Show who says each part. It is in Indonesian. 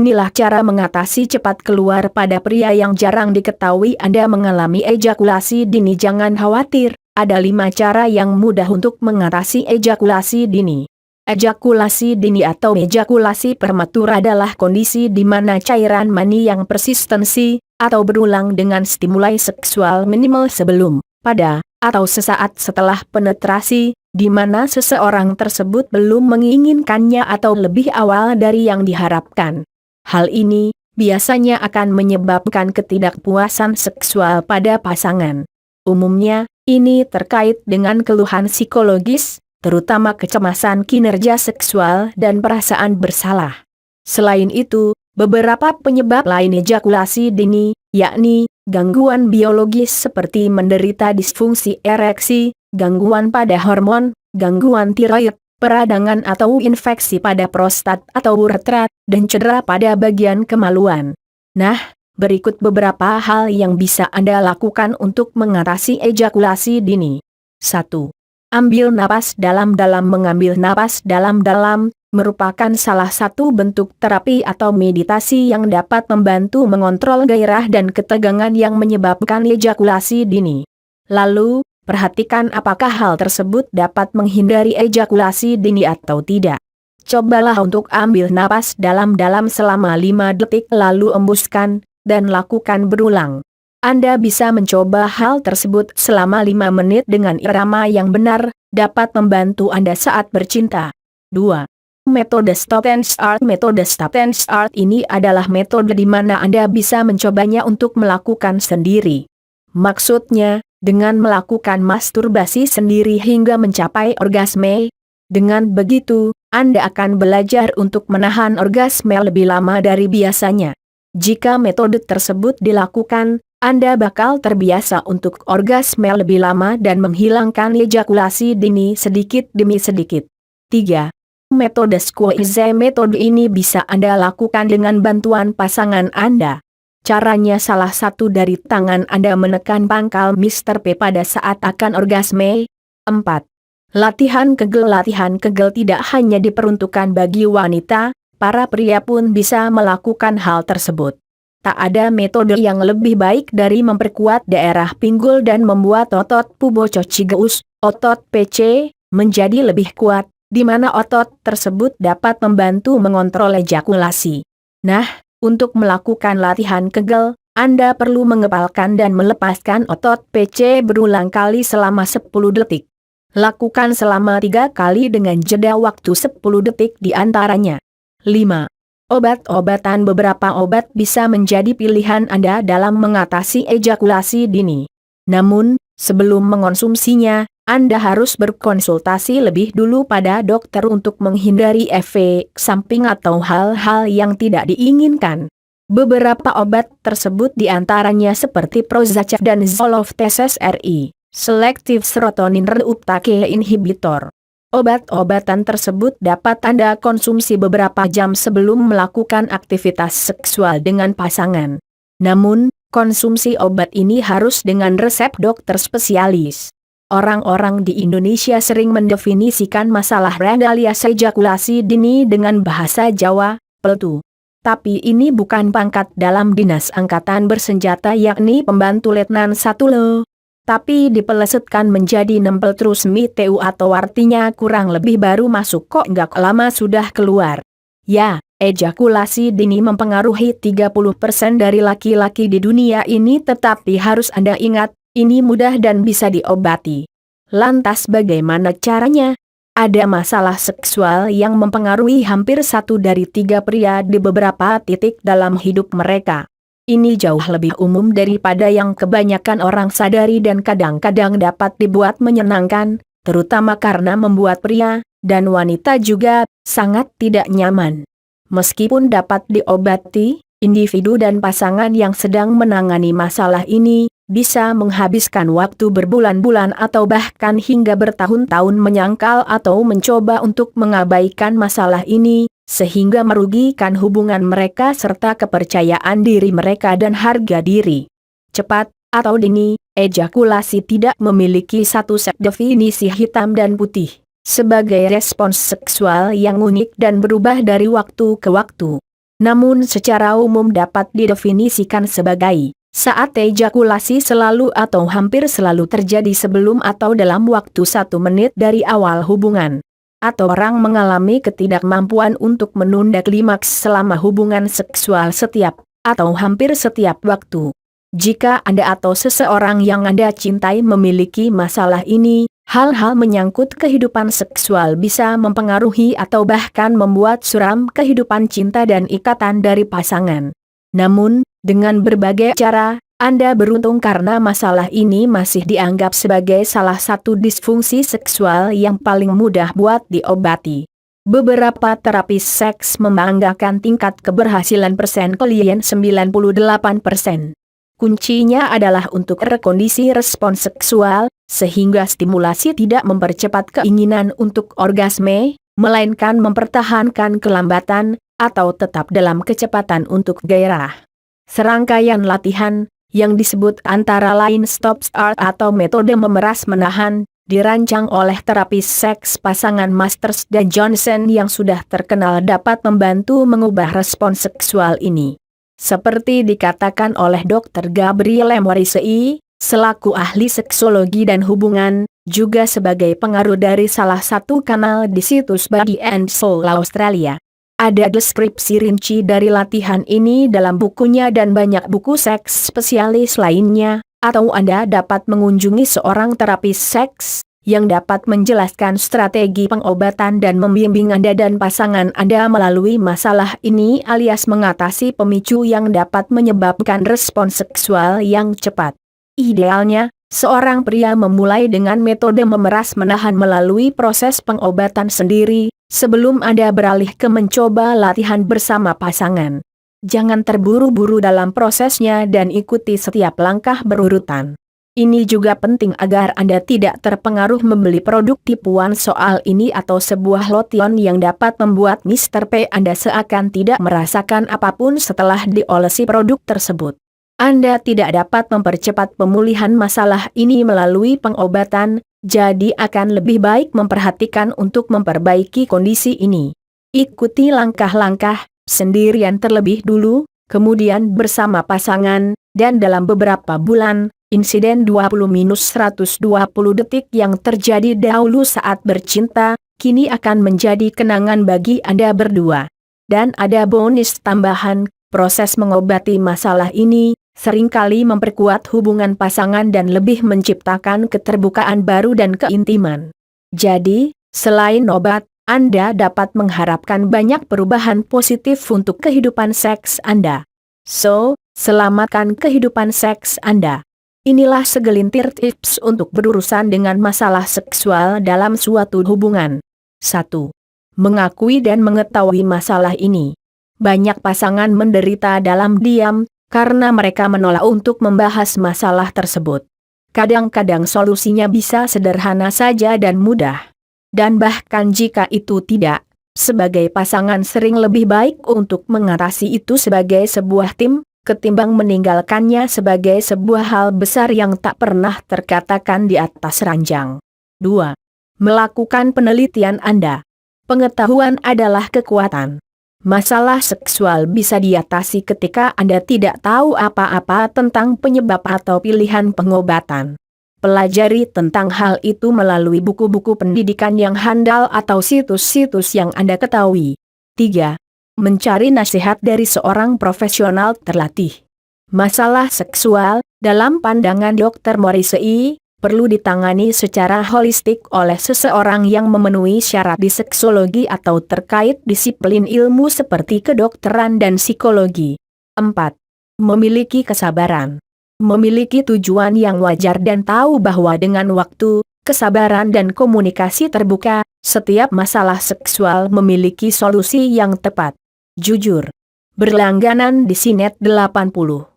Speaker 1: Inilah cara mengatasi cepat keluar pada pria yang jarang diketahui Anda mengalami ejakulasi dini. Jangan khawatir, ada 5 cara yang mudah untuk mengatasi ejakulasi dini. Ejakulasi dini atau ejakulasi prematur adalah kondisi di mana cairan mani yang persistensi, atau berulang dengan stimulai seksual minimal sebelum, pada, atau sesaat setelah penetrasi, di mana seseorang tersebut belum menginginkannya atau lebih awal dari yang diharapkan. Hal ini biasanya akan menyebabkan ketidakpuasan seksual pada pasangan. Umumnya, ini terkait dengan keluhan psikologis, terutama kecemasan kinerja seksual dan perasaan bersalah. Selain itu, beberapa penyebab lain ejakulasi dini, yakni gangguan biologis seperti menderita disfungsi ereksi, gangguan pada hormon, gangguan tiroid, peradangan atau infeksi pada prostat atau uretra, dan cedera pada bagian kemaluan. Nah, berikut beberapa hal yang bisa Anda lakukan untuk mengatasi ejakulasi dini. 1. Ambil napas dalam-dalam. Mengambil napas dalam-dalam merupakan salah satu bentuk terapi atau meditasi yang dapat membantu mengontrol gairah dan ketegangan yang menyebabkan ejakulasi dini. Lalu, perhatikan apakah hal tersebut dapat menghindari ejakulasi dini atau tidak. Cobalah untuk ambil napas dalam-dalam selama 5 detik lalu embuskan, dan lakukan berulang. Anda bisa mencoba hal tersebut selama 5 menit dengan irama yang benar, dapat membantu Anda saat bercinta. 2. Metode Stop and Start. Metode Stop and Start ini adalah metode di mana Anda bisa mencobanya untuk melakukan sendiri. Maksudnya, dengan melakukan masturbasi sendiri hingga mencapai orgasme. Dengan begitu, Anda akan belajar untuk menahan orgasme lebih lama dari biasanya. Jika metode tersebut dilakukan, Anda bakal terbiasa untuk orgasme lebih lama dan menghilangkan ejakulasi dini sedikit demi sedikit. 3. Metode Squeeze. Metode ini bisa Anda lakukan dengan bantuan pasangan Anda. Caranya salah satu dari tangan Anda menekan pangkal Mr. P pada saat akan orgasme. 4. Latihan Kegel. Latihan Kegel tidak hanya diperuntukkan bagi wanita, para pria pun bisa melakukan hal tersebut. Tak ada metode yang lebih baik dari memperkuat daerah pinggul dan membuat otot pubocochigeus, otot PC, menjadi lebih kuat, di mana otot tersebut dapat membantu mengontrol ejakulasi. Nah, untuk melakukan latihan Kegel, Anda perlu mengepalkan dan melepaskan otot PC berulang kali selama 10 detik. Lakukan selama 3 kali dengan jeda waktu 10 detik di antaranya. 5. Obat-obatan. Beberapa obat bisa menjadi pilihan Anda dalam mengatasi ejakulasi dini. Namun, sebelum mengonsumsinya, Anda harus berkonsultasi lebih dulu pada dokter untuk menghindari efek samping atau hal-hal yang tidak diinginkan. Beberapa obat tersebut diantaranya seperti Prozac dan Zoloft SSRI, Selective Serotonin Reuptake Inhibitor. Obat-obatan tersebut dapat Anda konsumsi beberapa jam sebelum melakukan aktivitas seksual dengan pasangan. Namun, konsumsi obat ini harus dengan resep dokter spesialis. Orang-orang di Indonesia sering mendefinisikan masalah alias ejakulasi dini dengan bahasa Jawa, peltu. Tapi ini bukan pangkat dalam Dinas Angkatan Bersenjata yakni pembantu letnan 1 lo. Tapi dipelesetkan menjadi nempel terus MITU atau artinya kurang lebih baru masuk kok nggak lama sudah keluar. Ya, ejakulasi dini mempengaruhi 30% dari laki-laki di dunia ini tetapi harus Anda ingat, ini mudah dan bisa diobati. Lantas bagaimana caranya? Ada masalah seksual yang mempengaruhi hampir 1 dari 3 pria di beberapa titik dalam hidup mereka. Ini jauh lebih umum daripada yang kebanyakan orang sadari dan kadang-kadang dapat dibuat menyenangkan, terutama karena membuat pria, dan wanita juga, sangat tidak nyaman. Meskipun dapat diobati, individu dan pasangan yang sedang menangani masalah ini, bisa menghabiskan waktu berbulan-bulan atau bahkan hingga bertahun-tahun menyangkal atau mencoba untuk mengabaikan masalah ini, sehingga merugikan hubungan mereka serta kepercayaan diri mereka dan harga diri. Cepat atau dini, ejakulasi tidak memiliki satu set definisi hitam dan putih. Sebagai respons seksual yang unik dan berubah dari waktu ke waktu. namun secara umum dapat didefinisikan sebagai saat ejakulasi selalu atau hampir selalu terjadi sebelum atau dalam waktu 1 menit dari awal hubungan. Atau orang mengalami ketidakmampuan untuk menunda klimaks selama hubungan seksual setiap atau hampir setiap waktu. Jika Anda atau seseorang yang Anda cintai memiliki masalah ini, hal-hal menyangkut kehidupan seksual bisa mempengaruhi atau bahkan membuat suram kehidupan cinta dan ikatan dari pasangan. Namun, dengan berbagai cara, Anda beruntung karena masalah ini masih dianggap sebagai salah satu disfungsi seksual yang paling mudah buat diobati. Beberapa terapis seks membanggakan tingkat keberhasilan klien 98%. Kuncinya adalah untuk rekondisi respons seksual, sehingga stimulasi tidak mempercepat keinginan untuk orgasme, melainkan mempertahankan kelambatan, atau tetap dalam kecepatan untuk gairah. Serangkaian latihan, yang disebut antara lain stop-start atau metode memeras menahan, dirancang oleh terapis seks pasangan Masters dan Johnson yang sudah terkenal dapat membantu mengubah respons seksual ini. Seperti dikatakan oleh Dr. Gabriele Morrissey, selaku ahli seksologi dan hubungan, juga sebagai pengaruh dari salah satu kanal di situs Body and Soul Australia. Ada deskripsi rinci dari latihan ini dalam bukunya dan banyak buku seks spesialis lainnya, atau Anda dapat mengunjungi seorang terapis seks yang dapat menjelaskan strategi pengobatan dan membimbing Anda dan pasangan Anda melalui masalah ini alias mengatasi pemicu yang dapat menyebabkan respons seksual yang cepat. Idealnya, seorang pria memulai dengan metode memeras menahan melalui proses pengobatan sendiri, sebelum Anda beralih ke mencoba latihan bersama pasangan. Jangan terburu-buru dalam prosesnya dan ikuti setiap langkah berurutan. Ini juga penting agar Anda tidak terpengaruh membeli produk tipuan soal ini atau sebuah lotion yang dapat membuat Mr. P Anda seakan tidak merasakan apapun setelah diolesi produk tersebut. Anda tidak dapat mempercepat pemulihan masalah ini melalui pengobatan, jadi akan lebih baik memperhatikan untuk memperbaiki kondisi ini. Ikuti langkah-langkah, sendirian terlebih dulu, kemudian bersama pasangan, dan dalam beberapa bulan, insiden 20-120 detik yang terjadi dahulu saat bercinta, kini akan menjadi kenangan bagi Anda berdua. Dan ada bonus tambahan, proses mengobati masalah ini, seringkali memperkuat hubungan pasangan dan lebih menciptakan keterbukaan baru dan keintiman. Jadi, selain obat, Anda dapat mengharapkan banyak perubahan positif untuk kehidupan seks Anda. So, selamatkan kehidupan seks Anda. Inilah segelintir tips untuk berurusan dengan masalah seksual dalam suatu hubungan. 1. Mengakui dan mengetahui masalah ini. Banyak pasangan menderita dalam diam, karena mereka menolak untuk membahas masalah tersebut. Kadang-kadang solusinya bisa sederhana saja dan mudah. Dan bahkan jika itu tidak, sebagai pasangan sering lebih baik untuk mengatasi itu sebagai sebuah tim, ketimbang meninggalkannya sebagai sebuah hal besar yang tak pernah terkatakan di atas ranjang. 2. Melakukan penelitian Anda. Pengetahuan adalah kekuatan. Masalah seksual bisa diatasi ketika Anda tidak tahu apa-apa tentang penyebab atau pilihan pengobatan. Pelajari tentang hal itu melalui buku-buku pendidikan yang handal atau situs-situs yang Anda ketahui. 3. Mencari nasihat dari seorang profesional terlatih. Masalah seksual, dalam pandangan Dr. Morrissey, perlu ditangani secara holistik oleh seseorang yang memenuhi syarat di seksologi atau terkait disiplin ilmu seperti kedokteran dan psikologi. 4. Memiliki kesabaran. Memiliki tujuan yang wajar dan tahu bahwa dengan waktu, kesabaran dan komunikasi terbuka, setiap masalah seksual memiliki solusi yang tepat. Jujur. Berlangganan di Sinet 80.